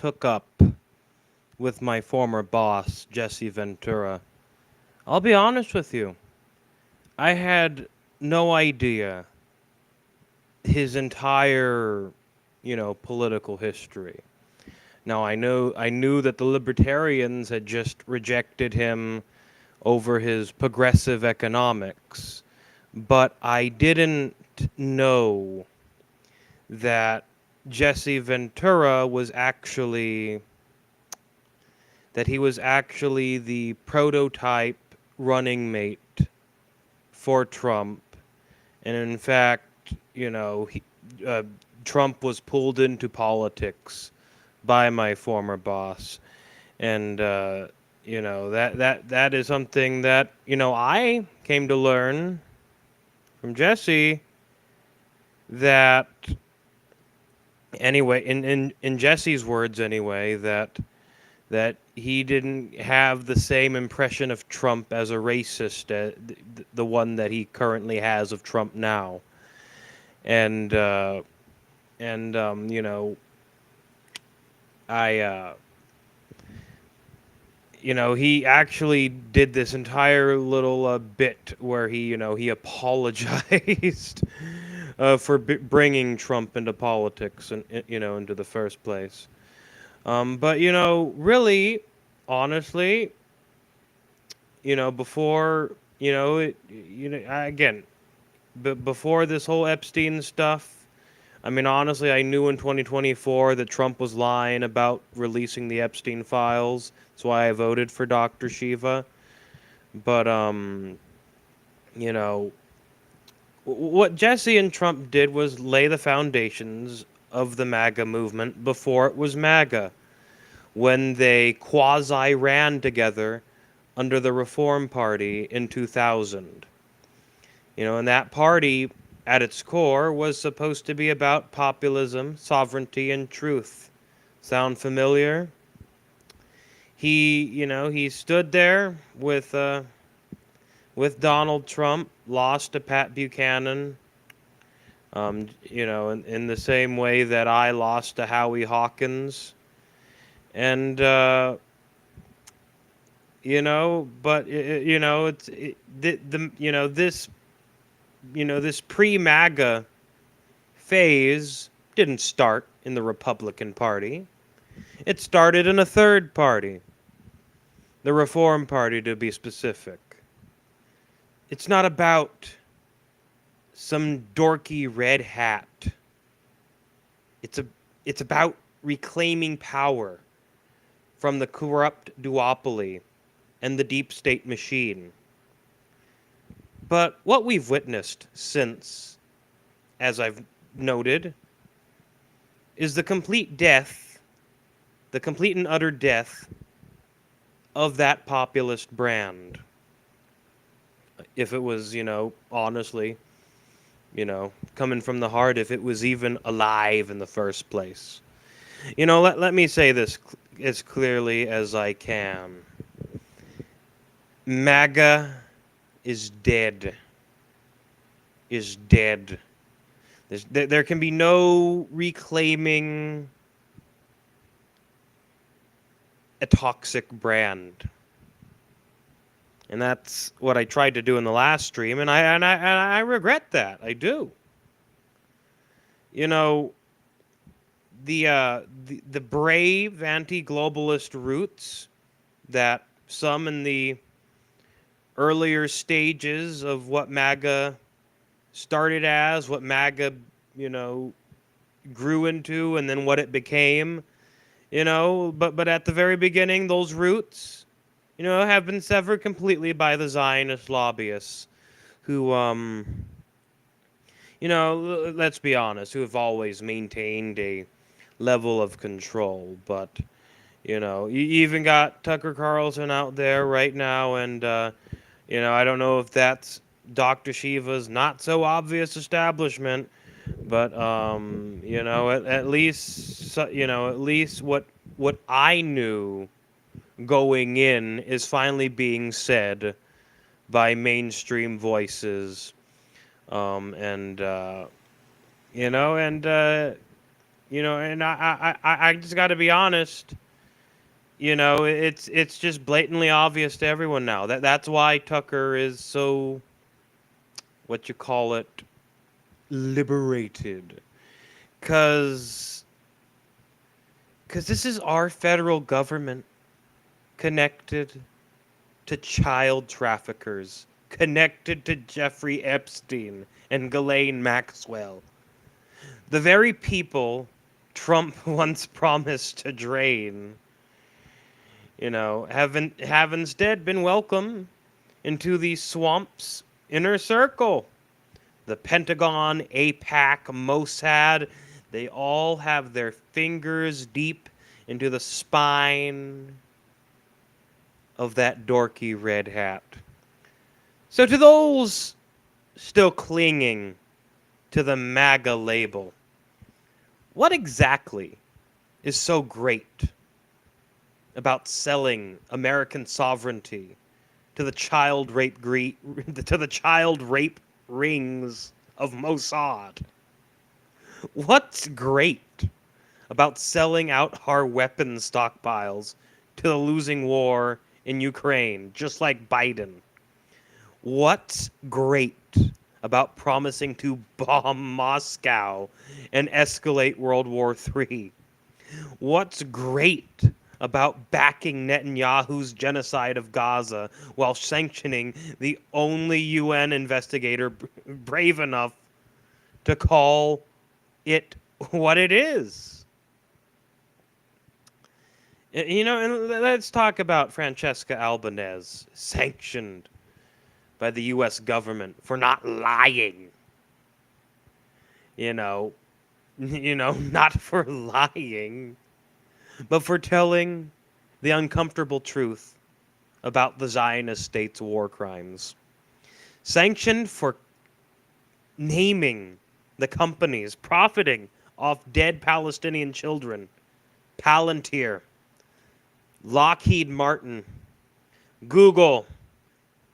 took up with my former boss, Jesse Ventura, I'll be honest with you. I had no idea his entire, political history. Now I knew that the libertarians had just rejected him over his progressive economics, but I didn't know that Jesse Ventura was actually that he was actually the prototype running mate for Trump. And in fact, uh, Trump was pulled into politics by my former boss. And, that is something that, I came to learn from Jesse that, anyway, in Jesse's words, anyway, that he didn't have the same impression of Trump as a racist, the one that he currently has of Trump now. And I he actually did this entire little bit where he apologized for bringing Trump into politics and into the first place. But really, honestly, before again, before this whole Epstein stuff, I mean, honestly, I knew in 2024 that Trump was lying about releasing the Epstein files. That's why I voted for Dr. Shiva. But you know, what Jesse and Trump did was lay the foundations of the MAGA movement before it was MAGA, when they quasi ran together under the Reform Party in 2000. And that party, at its core, was supposed to be about populism, sovereignty, and truth. Sound familiar? He stood there with Donald Trump, lost to Pat Buchanan, in the same way that I lost to Howie Hawkins. And, but, this pre-MAGA phase didn't start in the Republican Party. It started in a third party, the Reform Party, to be specific. It's not about some dorky red hat. It's about reclaiming power from the corrupt duopoly and the deep state machine. But what we've witnessed since, as I've noted, is the complete and utter death of that populist brand. If it was, honestly, coming from the heart, if it was even alive in the first place. Let me say this as clearly as I can. MAGA is dead. Is dead. There can be no reclaiming a toxic brand. And that's what I tried to do in the last stream, and I regret that. I do. The brave anti-globalist roots that some in the earlier stages of what MAGA started as, what MAGA, grew into, and then what it became, but at the very beginning, those roots, have been severed completely by the Zionist lobbyists who, let's be honest, who have always maintained a level of control. But, you even got Tucker Carlson out there right now, and, I don't know if that's Dr. Shiva's not so obvious establishment, but, at least what I knew going in is finally being said by mainstream voices, And I just got to be honest. It's just blatantly obvious to everyone now. That's why Tucker is so, what you call it, liberated. Cause this is our federal government connected to child traffickers, connected to Jeffrey Epstein and Ghislaine Maxwell. The very people Trump once promised to drain, have instead been welcomed into the swamp's inner circle. The Pentagon, AIPAC, Mossad, they all have their fingers deep into the spine of that dorky red hat. So to those still clinging to the MAGA label, what exactly is so great about selling American sovereignty to the child rape rings of Mossad? What's great about selling out our weapons stockpiles to the losing war in Ukraine, just like Biden? What's great about promising to bomb Moscow and escalate World War III? What's great about backing Netanyahu's genocide of Gaza while sanctioning the only UN investigator brave enough to call it what it is? And let's talk about Francesca Albanese, sanctioned by the U.S. government for not lying. Not for lying, but for telling the uncomfortable truth about the Zionist state's war crimes. Sanctioned for naming the companies profiting off dead Palestinian children: Palantir, Lockheed Martin, Google,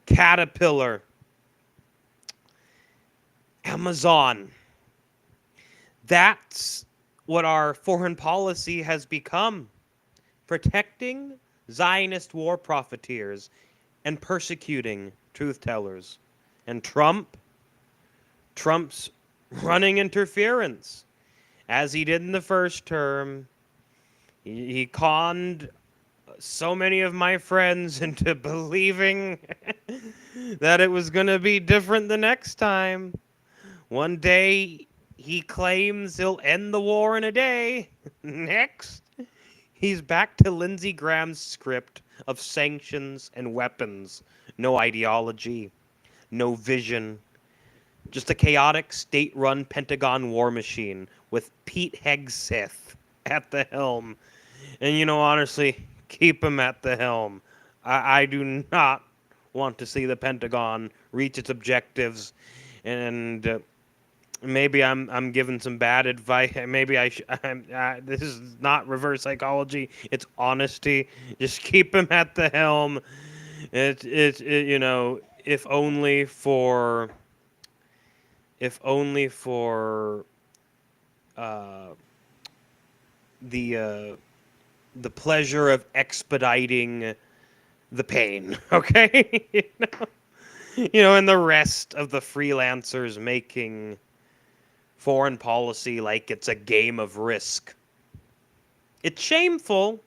Caterpillar, Amazon. That's what our foreign policy has become: protecting Zionist war profiteers and persecuting truth tellers. And Trump's running interference, as he did in the first term. He conned so many of my friends into believing that it was going to be different the next time. One day, he claims he'll end the war in a day. Next, he's back to Lindsey Graham's script of sanctions and weapons. No ideology, no vision, just a chaotic state-run Pentagon war machine with Pete Hegseth at the helm. And honestly, keep him at the helm. I do not want to see the Pentagon reach its objectives. And maybe I'm giving some bad advice. Maybe this is not reverse psychology. It's honesty. Just keep him at the helm. If only for the pleasure of expediting the pain. Okay. And the rest of the freelancers making foreign policy like it's a game of Risk. It's shameful.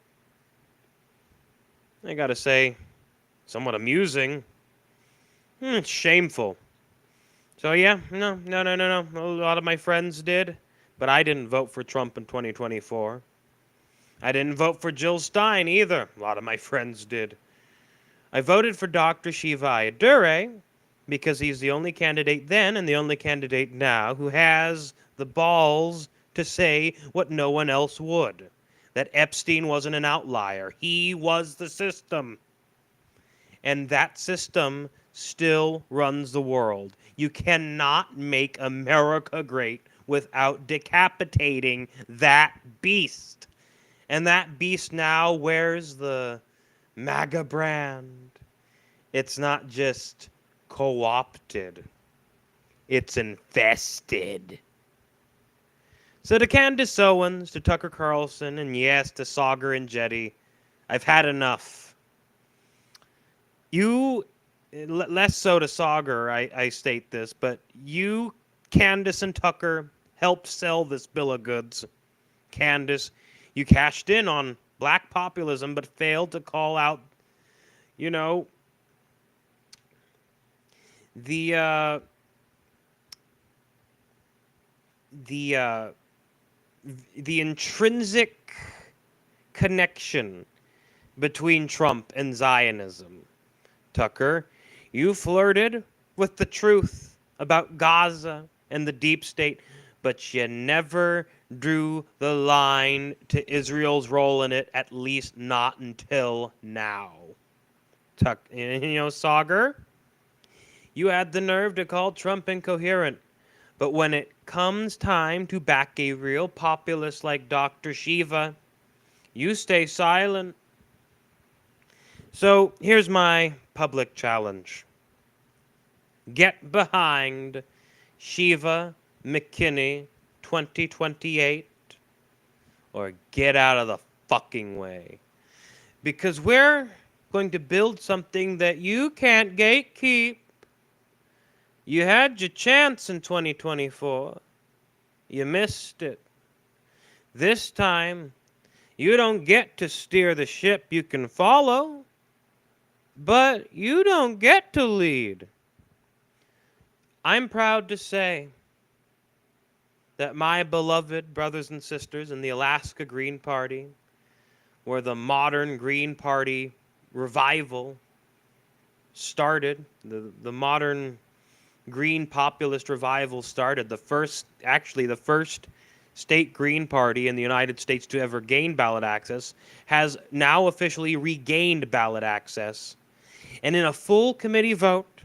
I gotta say, somewhat amusing. It's shameful. So yeah, no. A lot of my friends did, but I didn't vote for Trump in 2024. I didn't vote for Jill Stein either. A lot of my friends did. I voted for Dr. Shiva Ayyadurai because he's the only candidate then and the only candidate now who has the balls to say what no one else would: that Epstein wasn't an outlier. He was the system. And that system still runs the world. You cannot make America great without decapitating that beast. And that beast now wears the MAGA brand. It's not just co-opted. It's infested. So to Candace Owens, to Tucker Carlson, and yes, to Sauger and Jetty, I've had enough. You, less so to Sauger, I state this, but you, Candace and Tucker, helped sell this bill of goods. Candace, you cashed in on black populism, but failed to call out, you know, the the intrinsic connection between Trump and Zionism. Tucker, you flirted with the truth about Gaza and the deep state, but you never drew the line to Israel's role in it, at least not until now. Sauger, you had the nerve to call Trump incoherent. But when it comes time to back a real populist like Dr. Shiva, you stay silent. So here's my public challenge. Get behind Shiva McKinney 2028 or get out of the fucking way. Because we're going to build something that you can't gatekeep. You had your chance in 2024. You missed it. This time, you don't get to steer the ship you can follow, but you don't get to lead. I'm proud to say that my beloved brothers and sisters in the Alaska Green Party, where the modern Green Party revival started, the modern Green populist revival started, the first state Green Party in the United States to ever gain ballot access, has now officially regained ballot access. And in a full committee vote,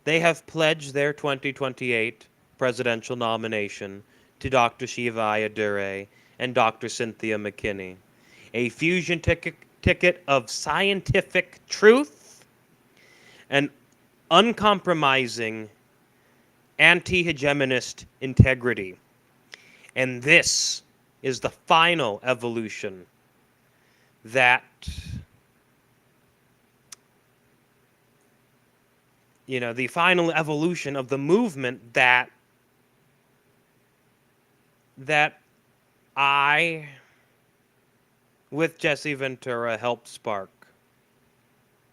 they have pledged their 2028 presidential nomination to Dr. Shiva Ayyadurai and Dr. Cynthia McKinney. A fusion ticket of scientific truth and uncompromising anti-hegemonist integrity. And this is the final evolution that, the final evolution of the movement that I, with Jesse Ventura, helped spark.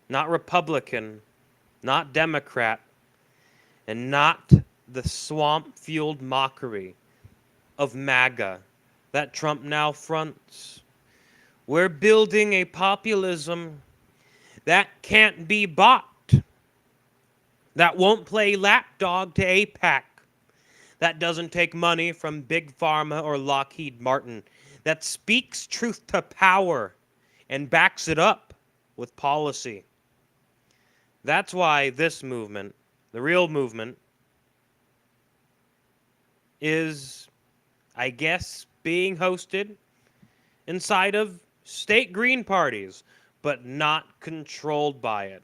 Not Republican, not Democrat, and not the swamp-fueled mockery of MAGA that Trump now fronts. We're building a populism that can't be bought, that won't play lapdog to AIPAC, that doesn't take money from Big Pharma or Lockheed Martin, that speaks truth to power and backs it up with policy. That's why this movement, the real movement, is, I guess, being hosted inside of state Green parties, but not controlled by it.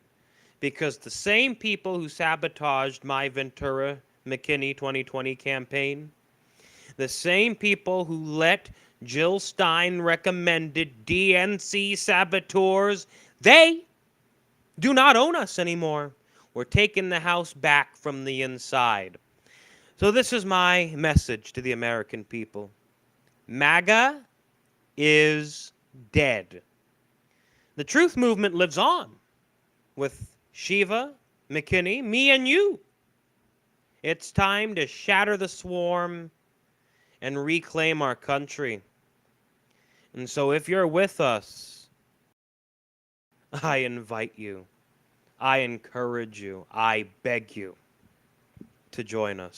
Because the same people who sabotaged my Ventura McKinney 2020 campaign, the same people who let Jill Stein recommended DNC saboteurs, they do not own us anymore. We're taking the house back from the inside. So this is my message to the American people. MAGA is dead. The truth movement lives on with Shiva, McKinney, me, and you. It's time to shatter the swarm and reclaim our country. And so if you're with us, I invite you, I encourage you, I beg you to join us.